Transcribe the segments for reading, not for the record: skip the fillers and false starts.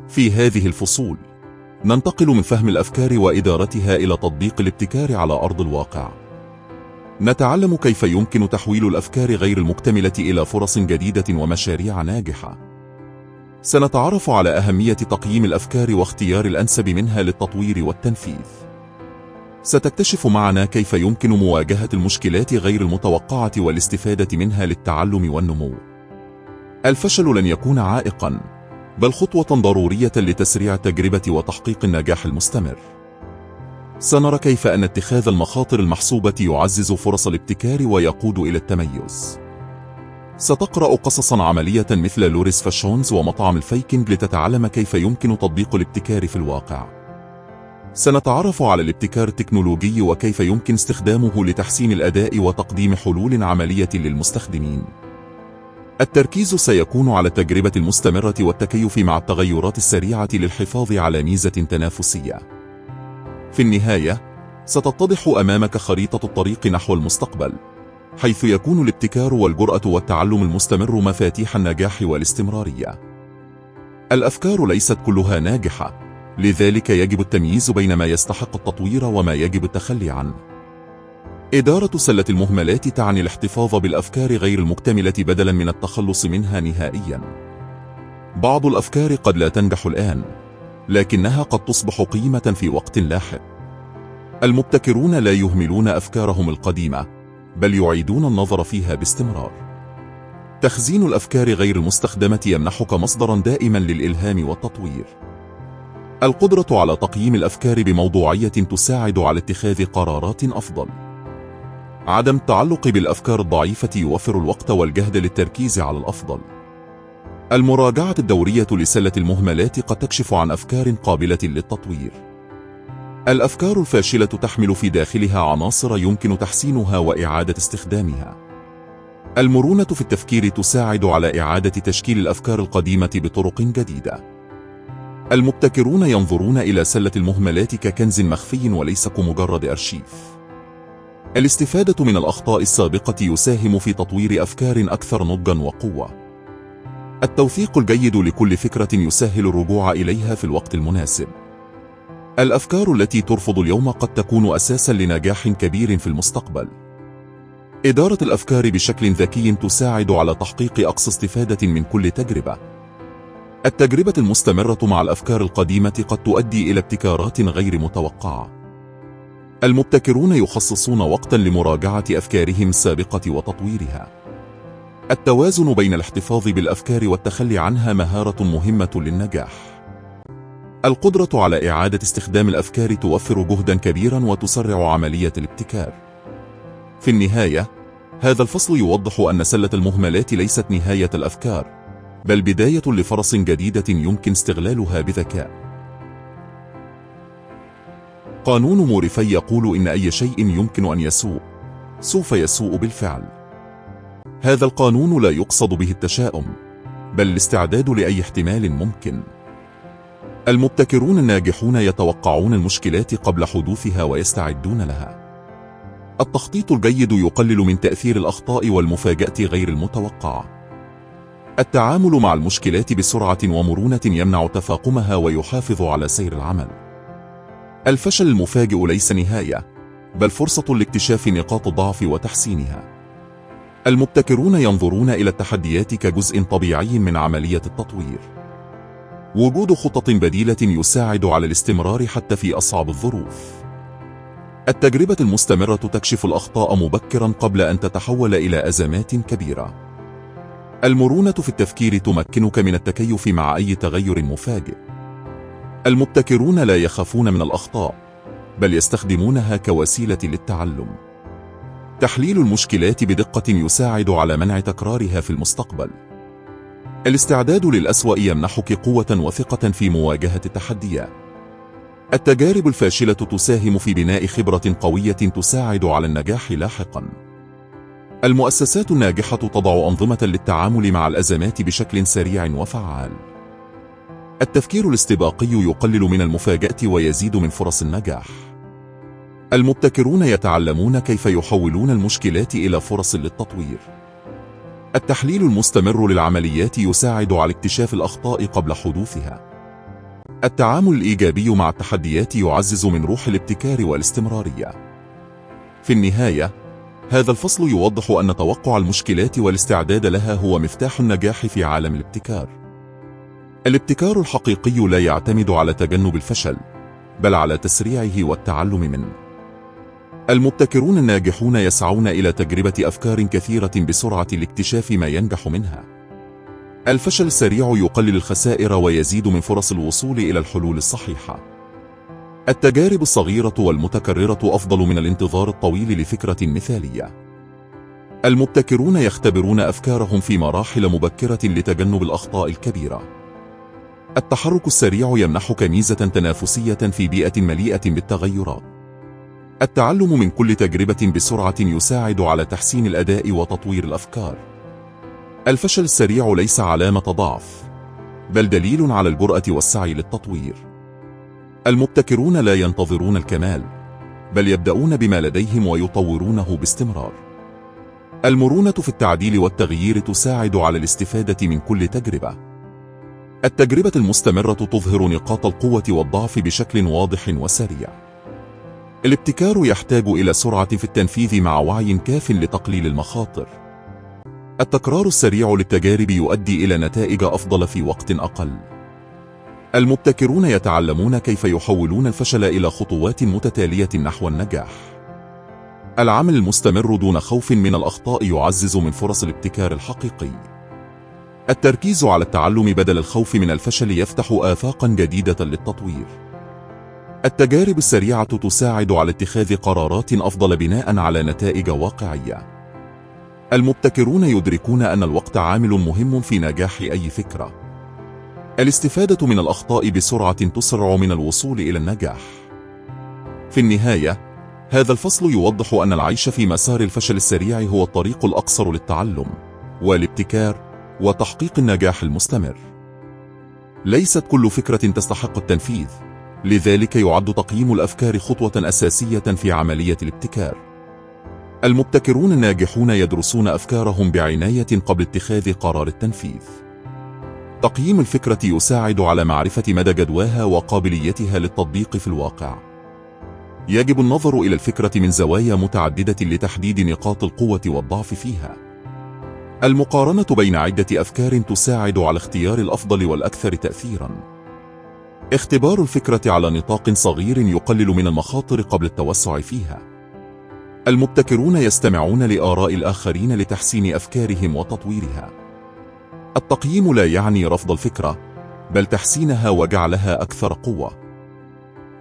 في هذه الفصول ننتقل من فهم الأفكار وإدارتها إلى تطبيق الابتكار على أرض الواقع. نتعلم كيف يمكن تحويل الأفكار غير المكتملة إلى فرص جديدة ومشاريع ناجحة. سنتعرف على أهمية تقييم الأفكار واختيار الأنسب منها للتطوير والتنفيذ. ستكتشف معنا كيف يمكن مواجهة المشكلات غير المتوقعة والاستفادة منها للتعلم والنمو. الفشل لن يكون عائقاً، بل خطوة ضرورية لتسريع التجربة وتحقيق النجاح المستمر. سنرى كيف أن اتخاذ المخاطر المحسوبة يعزز فرص الابتكار ويقود إلى التميز. ستقرأ قصصاً عملية مثل لوريس فاشونز ومطعم الفايكنج لتتعلم كيف يمكن تطبيق الابتكار في الواقع. سنتعرف على الابتكار التكنولوجي وكيف يمكن استخدامه لتحسين الأداء وتقديم حلول عملية للمستخدمين. التركيز سيكون على التجربة المستمرة والتكيف مع التغيرات السريعة للحفاظ على ميزة تنافسية. في النهاية، ستتضح أمامك خريطة الطريق نحو المستقبل، حيث يكون الابتكار والجرأة والتعلم المستمر مفاتيح النجاح والاستمرارية. الأفكار ليست كلها ناجحة، لذلك يجب التمييز بين ما يستحق التطوير وما يجب التخلي عنه. إدارة سلة المهملات تعني الاحتفاظ بالأفكار غير المكتملة بدلاً من التخلص منها نهائياً. بعض الأفكار قد لا تنجح الآن، لكنها قد تصبح قيمة في وقت لاحق. المبتكرون لا يهملون أفكارهم القديمة، بل يعيدون النظر فيها باستمرار. تخزين الأفكار غير المستخدمة يمنحك مصدراً دائماً للإلهام والتطوير. القدرة على تقييم الأفكار بموضوعية تساعد على اتخاذ قرارات أفضل. عدم التعلق بالأفكار الضعيفة يوفر الوقت والجهد للتركيز على الأفضل. المراجعة الدورية لسلة المهملات قد تكشف عن أفكار قابلة للتطوير. الأفكار الفاشلة تحمل في داخلها عناصر يمكن تحسينها وإعادة استخدامها. المرونة في التفكير تساعد على إعادة تشكيل الأفكار القديمة بطرق جديدة. المبتكرون ينظرون إلى سلة المهملات ككنز مخفي وليس كمجرد أرشيف. الاستفادة من الأخطاء السابقة يساهم في تطوير أفكار أكثر نضجاً وقوة. التوثيق الجيد لكل فكرة يسهل الرجوع إليها في الوقت المناسب. الأفكار التي ترفض اليوم قد تكون أساساً لنجاح كبير في المستقبل. إدارة الأفكار بشكل ذكي تساعد على تحقيق أقصى استفادة من كل تجربة. التجربة المستمرة مع الأفكار القديمة قد تؤدي إلى ابتكارات غير متوقعة. المبتكرون يخصصون وقتاً لمراجعة أفكارهم السابقة وتطويرها. التوازن بين الاحتفاظ بالأفكار والتخلي عنها مهارة مهمة للنجاح. القدرة على إعادة استخدام الأفكار توفر جهداً كبيراً وتسرع عملية الابتكار. في النهاية، هذا الفصل يوضح أن سلة المهملات ليست نهاية الأفكار، بل بداية لفرص جديدة يمكن استغلالها بذكاء. قانون موريفي يقول إن أي شيء يمكن أن يسوء، سوف يسوء بالفعل. هذا القانون لا يقصد به التشاؤم، بل الاستعداد لأي احتمال ممكن. المبتكرون الناجحون يتوقعون المشكلات قبل حدوثها ويستعدون لها. التخطيط الجيد يقلل من تأثير الأخطاء والمفاجأة غير المتوقعة. التعامل مع المشكلات بسرعة ومرونة يمنع تفاقمها ويحافظ على سير العمل. الفشل المفاجئ ليس نهاية، بل فرصة لاكتشاف نقاط الضعف وتحسينها. المبتكرون ينظرون إلى التحديات كجزء طبيعي من عملية التطوير. وجود خطط بديلة يساعد على الاستمرار حتى في أصعب الظروف. التجربة المستمرة تكشف الأخطاء مبكراً قبل أن تتحول إلى أزمات كبيرة. المرونة في التفكير تمكنك من التكيف مع أي تغير مفاجئ. المبتكرون لا يخافون من الأخطاء، بل يستخدمونها كوسيلة للتعلم. تحليل المشكلات بدقة يساعد على منع تكرارها في المستقبل. الاستعداد للأسوأ يمنحك قوة وثقة في مواجهة التحديات. التجارب الفاشلة تساهم في بناء خبرة قوية تساعد على النجاح لاحقاً. المؤسسات الناجحة تضع أنظمة للتعامل مع الأزمات بشكل سريع وفعال. التفكير الاستباقي يقلل من المفاجأة ويزيد من فرص النجاح. المبتكرون يتعلمون كيف يحولون المشكلات إلى فرص للتطوير. التحليل المستمر للعمليات يساعد على اكتشاف الأخطاء قبل حدوثها. التعامل الإيجابي مع التحديات يعزز من روح الابتكار والاستمرارية. في النهاية، هذا الفصل يوضح أن توقع المشكلات والاستعداد لها هو مفتاح النجاح في عالم الابتكار. الابتكار الحقيقي لا يعتمد على تجنب الفشل، بل على تسريعه والتعلم منه. المبتكرون الناجحون يسعون إلى تجربة أفكار كثيرة بسرعة لاكتشاف ما ينجح منها. الفشل السريع يقلل الخسائر ويزيد من فرص الوصول إلى الحلول الصحيحة. التجارب الصغيرة والمتكررة أفضل من الانتظار الطويل لفكرة مثالية. المبتكرون يختبرون أفكارهم في مراحل مبكرة لتجنب الأخطاء الكبيرة. التحرك السريع يمنحك ميزة تنافسية في بيئة مليئة بالتغيرات. التعلم من كل تجربة بسرعة يساعد على تحسين الأداء وتطوير الأفكار. الفشل السريع ليس علامة ضعف، بل دليل على الجرأة والسعي للتطوير. المبتكرون لا ينتظرون الكمال، بل يبدأون بما لديهم ويطورونه باستمرار. المرونة في التعديل والتغيير تساعد على الاستفادة من كل تجربة. التجربة المستمرة تظهر نقاط القوة والضعف بشكل واضح وسريع. الابتكار يحتاج إلى سرعة في التنفيذ مع وعي كاف لتقليل المخاطر. التكرار السريع للتجارب يؤدي إلى نتائج أفضل في وقت أقل. المبتكرون يتعلمون كيف يحولون الفشل إلى خطوات متتالية نحو النجاح. العمل المستمر دون خوف من الأخطاء يعزز من فرص الابتكار الحقيقي. التركيز على التعلم بدل الخوف من الفشل يفتح آفاقا جديدة للتطوير. التجارب السريعة تساعد على اتخاذ قرارات أفضل بناء على نتائج واقعية. المبتكرون يدركون أن الوقت عامل مهم في نجاح أي فكرة. الاستفادة من الأخطاء بسرعة تسرع من الوصول إلى النجاح. في النهاية، هذا الفصل يوضح أن العيش في مسار الفشل السريع هو الطريق الأقصر للتعلم والابتكار وتحقيق النجاح المستمر. ليست كل فكرة تستحق التنفيذ، لذلك يعد تقييم الأفكار خطوة أساسية في عملية الابتكار. المبتكرون الناجحون يدرسون أفكارهم بعناية قبل اتخاذ قرار التنفيذ. تقييم الفكرة يساعد على معرفة مدى جدواها وقابليتها للتطبيق في الواقع. يجب النظر إلى الفكرة من زوايا متعددة لتحديد نقاط القوة والضعف فيها. المقارنة بين عدة أفكار تساعد على اختيار الأفضل والأكثر تأثيراً. اختبار الفكرة على نطاق صغير يقلل من المخاطر قبل التوسع فيها. المبتكرون يستمعون لآراء الآخرين لتحسين أفكارهم وتطويرها. التقييم لا يعني رفض الفكرة، بل تحسينها وجعلها أكثر قوة.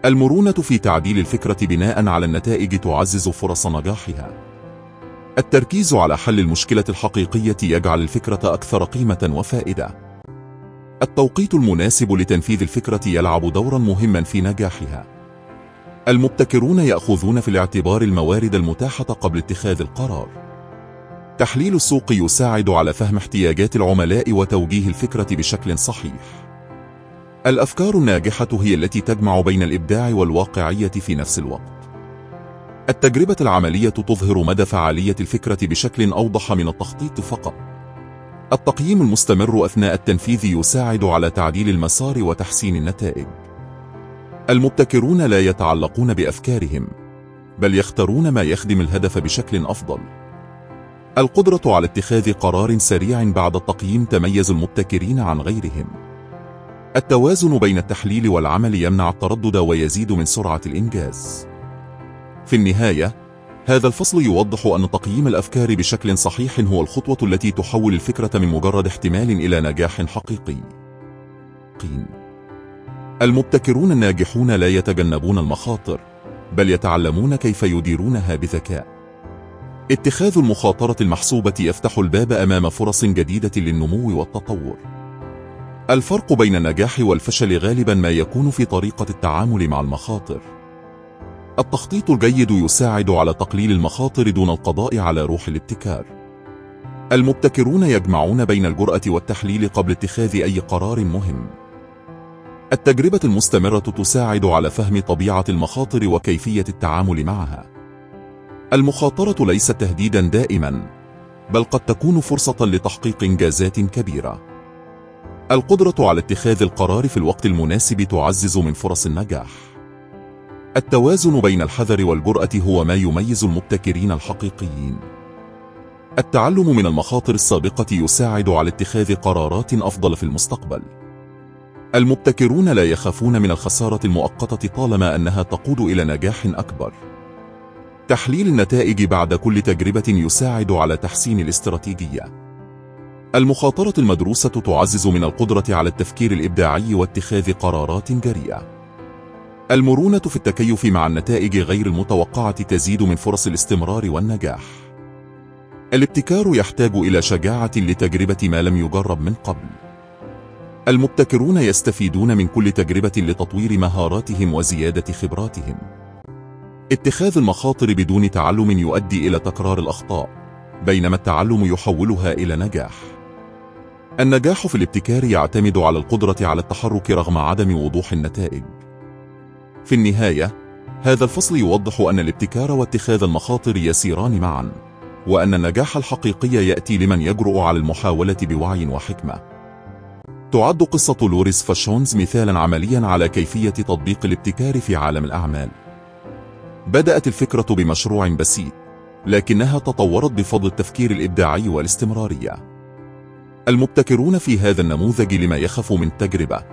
المرونة في تعديل الفكرة بناء على النتائج تعزز فرص نجاحها. التركيز على حل المشكلة الحقيقية يجعل الفكرة أكثر قيمة وفائدة. التوقيت المناسب لتنفيذ الفكرة يلعب دورا مهما في نجاحها. المبتكرون يأخذون في الاعتبار الموارد المتاحة قبل اتخاذ القرار. تحليل السوق يساعد على فهم احتياجات العملاء وتوجيه الفكرة بشكل صحيح. الأفكار الناجحة هي التي تجمع بين الإبداع والواقعية في نفس الوقت. التجربة العملية تظهر مدى فعالية الفكرة بشكل أوضح من التخطيط فقط. التقييم المستمر أثناء التنفيذ يساعد على تعديل المسار وتحسين النتائج. المبتكرون لا يتعلقون بأفكارهم، بل يختارون ما يخدم الهدف بشكل أفضل. القدرة على اتخاذ قرار سريع بعد التقييم تميز المبتكرين عن غيرهم. التوازن بين التحليل والعمل يمنع التردد ويزيد من سرعة الإنجاز. في النهاية، هذا الفصل يوضح أن تقييم الأفكار بشكل صحيح هو الخطوة التي تحول الفكرة من مجرد احتمال إلى نجاح حقيقي. المبتكرون الناجحون لا يتجنبون المخاطر، بل يتعلمون كيف يديرونها بذكاء. اتخاذ المخاطرة المحسوبة يفتح الباب أمام فرص جديدة للنمو والتطور. الفرق بين النجاح والفشل غالبا ما يكون في طريقة التعامل مع المخاطر. التخطيط الجيد يساعد على تقليل المخاطر دون القضاء على روح الابتكار. المبتكرون يجمعون بين الجرأة والتحليل قبل اتخاذ أي قرار مهم. التجربة المستمرة تساعد على فهم طبيعة المخاطر وكيفية التعامل معها. المخاطرة ليست تهديدا دائما، بل قد تكون فرصة لتحقيق إنجازات كبيرة. القدرة على اتخاذ القرار في الوقت المناسب تعزز من فرص النجاح. التوازن بين الحذر والجرأة هو ما يميز المبتكرين الحقيقيين. التعلم من المخاطر السابقة يساعد على اتخاذ قرارات أفضل في المستقبل. المبتكرون لا يخافون من الخسارة المؤقتة طالما أنها تقود إلى نجاح أكبر. تحليل النتائج بعد كل تجربة يساعد على تحسين الاستراتيجية. المخاطرة المدروسة تعزز من القدرة على التفكير الإبداعي واتخاذ قرارات جريئة. المرونة في التكيف مع النتائج غير المتوقعة تزيد من فرص الاستمرار والنجاح. الابتكار يحتاج إلى شجاعة لتجربة ما لم يجرب من قبل. المبتكرون يستفيدون من كل تجربة لتطوير مهاراتهم وزيادة خبراتهم. اتخاذ المخاطر بدون تعلم يؤدي إلى تكرار الأخطاء، بينما التعلم يحولها إلى نجاح. النجاح في الابتكار يعتمد على القدرة على التحرك رغم عدم وضوح النتائج. في النهاية، هذا الفصل يوضح أن الابتكار واتخاذ المخاطر يسيران معا، وأن النجاح الحقيقي يأتي لمن يجرؤ على المحاولة بوعي وحكمة. تعد قصة لوريس فاشونز مثالا عمليا على كيفية تطبيق الابتكار في عالم الأعمال. بدأت الفكرة بمشروع بسيط، لكنها تطورت بفضل التفكير الإبداعي والاستمرارية. المبتكرون في هذا النموذج لم يخافوا من التجربة،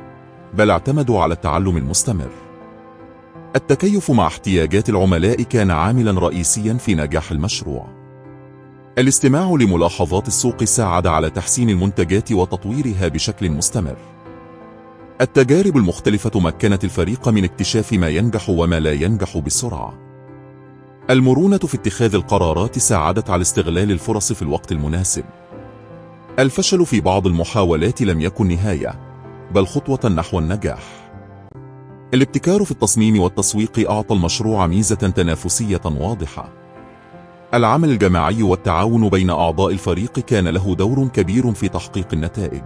بل اعتمدوا على التعلم المستمر. التكيف مع احتياجات العملاء كان عاملا رئيسيا في نجاح المشروع. الاستماع لملاحظات السوق ساعد على تحسين المنتجات وتطويرها بشكل مستمر. التجارب المختلفة مكنت الفريق من اكتشاف ما ينجح وما لا ينجح بسرعة. المرونة في اتخاذ القرارات ساعدت على استغلال الفرص في الوقت المناسب. الفشل في بعض المحاولات لم يكن نهاية، بل خطوة نحو النجاح. الابتكار في التصميم والتسويق أعطى المشروع ميزة تنافسية واضحة. العمل الجماعي والتعاون بين أعضاء الفريق كان له دور كبير في تحقيق النتائج.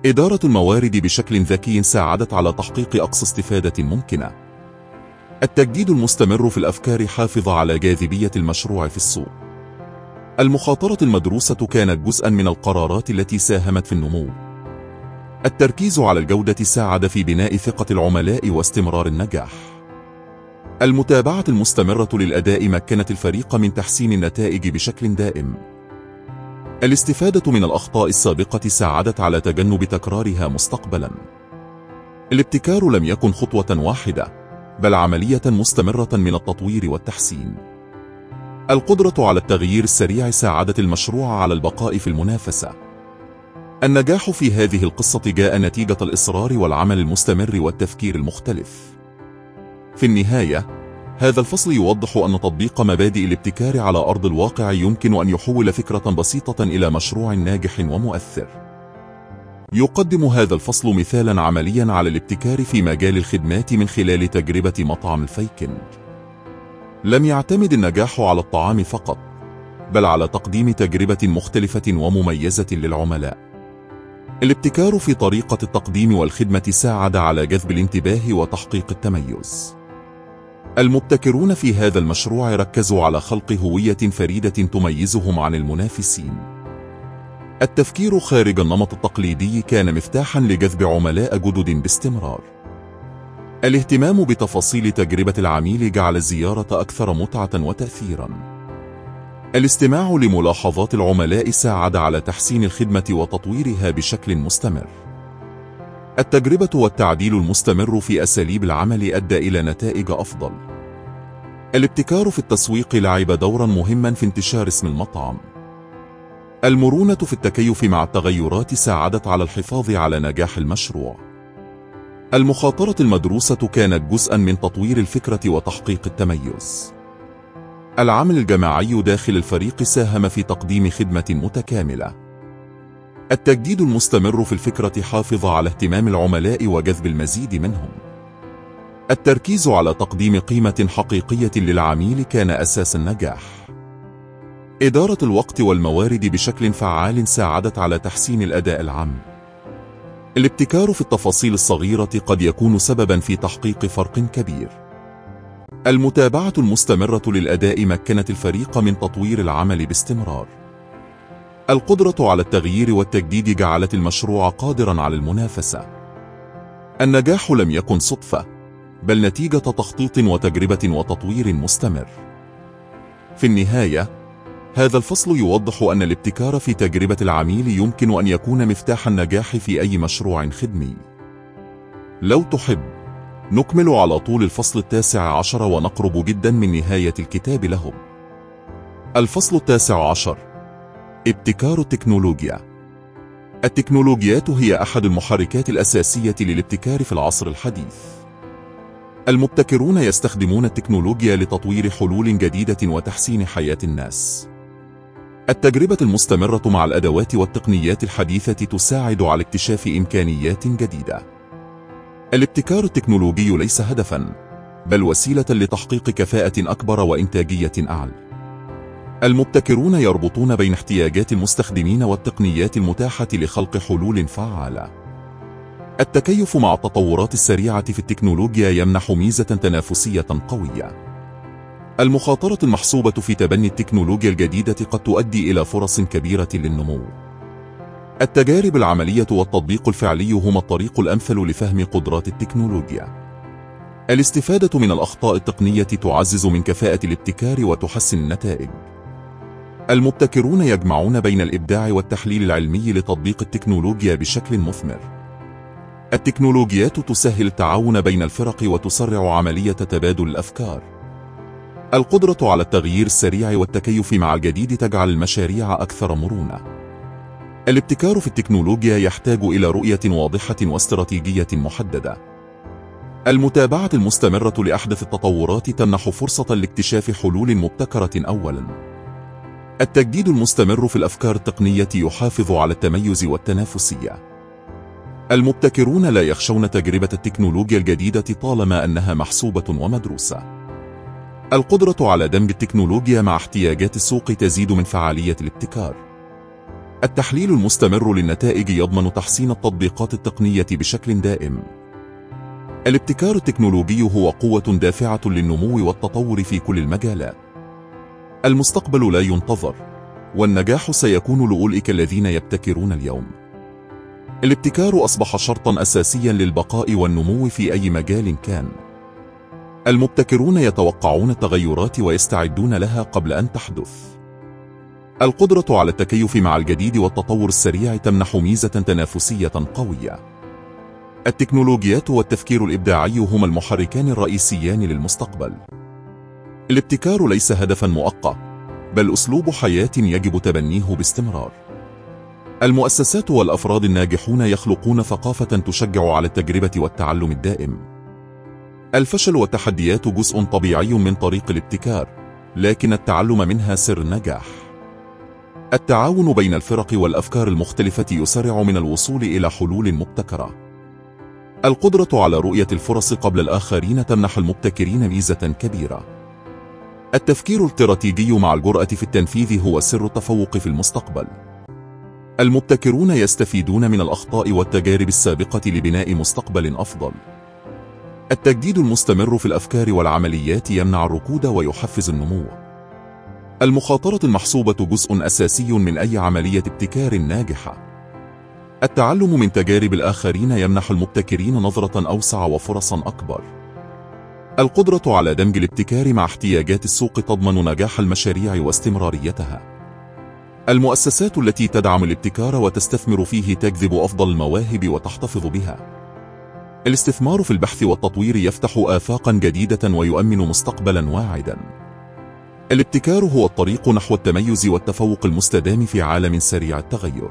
إدارة الموارد بشكل ذكي ساعدت على تحقيق أقصى استفادة ممكنة. التجديد المستمر في الأفكار حافظ على جاذبية المشروع في السوق. المخاطرة المدروسة كانت جزءا من القرارات التي ساهمت في النمو. التركيز على الجودة ساعد في بناء ثقة العملاء واستمرار النجاح. المتابعة المستمرة للأداء مكنت الفريق من تحسين النتائج بشكل دائم. الاستفادة من الأخطاء السابقة ساعدت على تجنب تكرارها مستقبلا. الابتكار لم يكن خطوة واحدة، بل عملية مستمرة من التطوير والتحسين. القدرة على التغيير السريع ساعدت المشروع على البقاء في المنافسة. النجاح في هذه القصة جاء نتيجة الإصرار والعمل المستمر والتفكير المختلف. في النهاية، هذا الفصل يوضح أن تطبيق مبادئ الابتكار على أرض الواقع يمكن أن يحول فكرة بسيطة إلى مشروع ناجح ومؤثر. يقدم هذا الفصل مثالا عمليا على الابتكار في مجال الخدمات من خلال تجربة مطعم الفايكنج. لم يعتمد النجاح على الطعام فقط، بل على تقديم تجربة مختلفة ومميزة للعملاء. الابتكار في طريقة التقديم والخدمة ساعد على جذب الانتباه وتحقيق التميز. المبتكرون في هذا المشروع ركزوا على خلق هوية فريدة تميزهم عن المنافسين. التفكير خارج النمط التقليدي كان مفتاحا لجذب عملاء جدد باستمرار. الاهتمام بتفاصيل تجربة العميل جعل الزيارة أكثر متعة وتأثيرا. الاستماع لملاحظات العملاء ساعد على تحسين الخدمة وتطويرها بشكل مستمر. التجربة والتعديل المستمر في أساليب العمل أدى إلى نتائج أفضل. الابتكار في التسويق لعب دورا مهما في انتشار اسم المطعم. المرونة في التكيف مع التغيرات ساعدت على الحفاظ على نجاح المشروع. المخاطرة المدروسة كانت جزءا من تطوير الفكرة وتحقيق التميز. العمل الجماعي داخل الفريق ساهم في تقديم خدمة متكاملة. التجديد المستمر في الفكرة حافظ على اهتمام العملاء وجذب المزيد منهم. التركيز على تقديم قيمة حقيقية للعميل كان أساس النجاح. إدارة الوقت والموارد بشكل فعال ساعدت على تحسين الأداء العام. الابتكار في التفاصيل الصغيرة قد يكون سببا في تحقيق فرق كبير. المتابعة المستمرة للأداء مكنت الفريق من تطوير العمل باستمرار. القدرة على التغيير والتجديد جعلت المشروع قادراً على المنافسة. النجاح لم يكن صدفة، بل نتيجة تخطيط وتجربة وتطوير مستمر. في النهاية، هذا الفصل يوضح أن الابتكار في تجربة العميل يمكن أن يكون مفتاح النجاح في أي مشروع خدمي. لو تحب، نكمل على طول الفصل 19 ونقرب جدا من نهاية الكتاب له. الفصل 19: ابتكار التكنولوجيا. التكنولوجيات هي أحد المحركات الأساسية للابتكار في العصر الحديث. المبتكرون يستخدمون التكنولوجيا لتطوير حلول جديدة وتحسين حياة الناس. التجربة المستمرة مع الأدوات والتقنيات الحديثة تساعد على اكتشاف إمكانيات جديدة. الابتكار التكنولوجي ليس هدفاً، بل وسيلة لتحقيق كفاءة أكبر وإنتاجية أعلى. المبتكرون يربطون بين احتياجات المستخدمين والتقنيات المتاحة لخلق حلول فعالة. التكيف مع التطورات السريعة في التكنولوجيا يمنح ميزة تنافسية قوية. المخاطرة المحسوبة في تبني التكنولوجيا الجديدة قد تؤدي إلى فرص كبيرة للنمو. التجارب العملية والتطبيق الفعلي هما الطريق الأمثل لفهم قدرات التكنولوجيا. الاستفادة من الأخطاء التقنية تعزز من كفاءة الابتكار وتحسن النتائج. المبتكرون يجمعون بين الإبداع والتحليل العلمي لتطبيق التكنولوجيا بشكل مثمر. التكنولوجيات تسهل التعاون بين الفرق وتسرع عملية تبادل الأفكار. القدرة على التغيير السريع والتكيف مع الجديد تجعل المشاريع أكثر مرونة. الابتكار في التكنولوجيا يحتاج إلى رؤية واضحة واستراتيجية محددة. المتابعة المستمرة لأحدث التطورات تمنح فرصة لاكتشاف حلول مبتكرة أولاً. التجديد المستمر في الأفكار التقنية يحافظ على التميز والتنافسية. المبتكرون لا يخشون تجربة التكنولوجيا الجديدة طالما أنها محسوبة ومدروسة. القدرة على دمج التكنولوجيا مع احتياجات السوق تزيد من فعالية الابتكار. التحليل المستمر للنتائج يضمن تحسين التطبيقات التقنية بشكل دائم. الابتكار التكنولوجي هو قوة دافعة للنمو والتطور في كل المجالات. المستقبل لا ينتظر، والنجاح سيكون لأولئك الذين يبتكرون اليوم. الابتكار أصبح شرطاً أساسياً للبقاء والنمو في أي مجال كان. المبتكرون يتوقعون التغيرات ويستعدون لها قبل أن تحدث. القدرة على التكيف مع الجديد والتطور السريع تمنح ميزة تنافسية قوية. التكنولوجيات والتفكير الإبداعي هما المحركان الرئيسيان للمستقبل. الابتكار ليس هدفاً مؤقت، بل أسلوب حياة يجب تبنيه باستمرار. المؤسسات والأفراد الناجحون يخلقون ثقافة تشجع على التجربة والتعلم الدائم. الفشل والتحديات جزء طبيعي من طريق الابتكار، لكن التعلم منها سر النجاح. التعاون بين الفرق والأفكار المختلفة يسرع من الوصول إلى حلول مبتكرة. القدرة على رؤية الفرص قبل الآخرين تمنح المبتكرين ميزة كبيرة. التفكير الاستراتيجي مع الجرأة في التنفيذ هو سر التفوق في المستقبل. المبتكرون يستفيدون من الأخطاء والتجارب السابقة لبناء مستقبل أفضل. التجديد المستمر في الأفكار والعمليات يمنع الركود ويحفز النمو. المخاطرة المحسوبة جزء أساسي من أي عملية ابتكار ناجحة. التعلم من تجارب الآخرين يمنح المبتكرين نظرة أوسع وفرصا أكبر. القدرة على دمج الابتكار مع احتياجات السوق تضمن نجاح المشاريع واستمراريتها. المؤسسات التي تدعم الابتكار وتستثمر فيه تجذب أفضل المواهب وتحتفظ بها. الاستثمار في البحث والتطوير يفتح آفاقا جديدة ويؤمن مستقبلا واعدا. الابتكار هو الطريق نحو التميز والتفوق المستدام في عالم سريع التغير.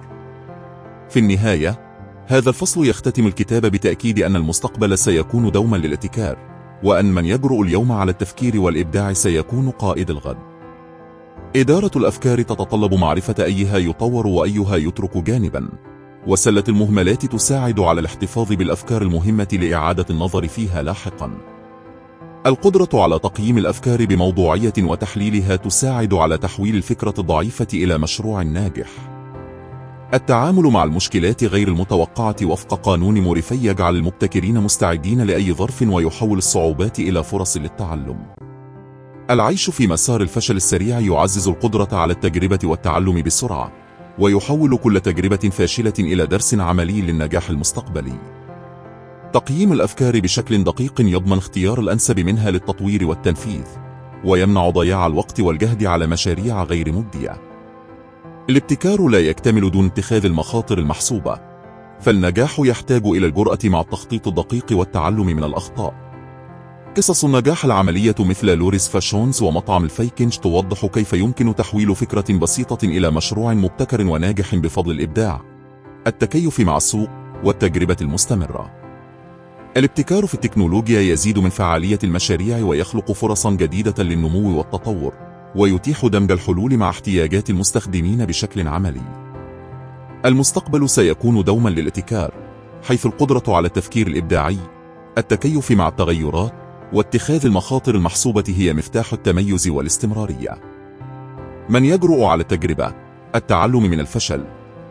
في النهاية، هذا الفصل يختتم الكتاب بتأكيد أن المستقبل سيكون دوما للابتكار، وأن من يجرؤ اليوم على التفكير والإبداع سيكون قائد الغد. إدارة الأفكار تتطلب معرفة أيها يطور وأيها يترك جانبا، وسلة المهملات تساعد على الاحتفاظ بالأفكار المهمة لإعادة النظر فيها لاحقا. القدرة على تقييم الأفكار بموضوعية وتحليلها تساعد على تحويل الفكرة الضعيفة إلى مشروع ناجح. التعامل مع المشكلات غير المتوقعة وفق قانون موريفي يجعل المبتكرين مستعدين لأي ظرف ويحول الصعوبات إلى فرص للتعلم. العيش في مسار الفشل السريع يعزز القدرة على التجربة والتعلم بسرعة، ويحول كل تجربة فاشلة إلى درس عملي للنجاح المستقبلي. تقييم الأفكار بشكل دقيق يضمن اختيار الأنسب منها للتطوير والتنفيذ، ويمنع ضياع الوقت والجهد على مشاريع غير مجدية. الابتكار لا يكتمل دون اتخاذ المخاطر المحسوبة، فالنجاح يحتاج إلى الجرأة مع التخطيط الدقيق والتعلم من الأخطاء. قصص النجاح العملية مثل لوريس فاشونز ومطعم الفيكنج توضح كيف يمكن تحويل فكرة بسيطة إلى مشروع مبتكر وناجح بفضل الإبداع، التكيف مع السوق، والتجربة المستمرة. الابتكار في التكنولوجيا يزيد من فعالية المشاريع ويخلق فرصا جديدة للنمو والتطور، ويتيح دمج الحلول مع احتياجات المستخدمين بشكل عملي. المستقبل سيكون دوما للابتكار، حيث القدرة على التفكير الإبداعي، التكيف مع التغيرات، واتخاذ المخاطر المحسوبة هي مفتاح التميز والاستمرارية. من يجرؤ على التجربة، التعلم من الفشل،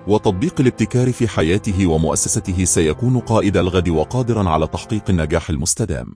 وتطبيق الابتكار في حياته ومؤسسته سيكون قائد الغد وقادرا على تحقيق النجاح المستدام.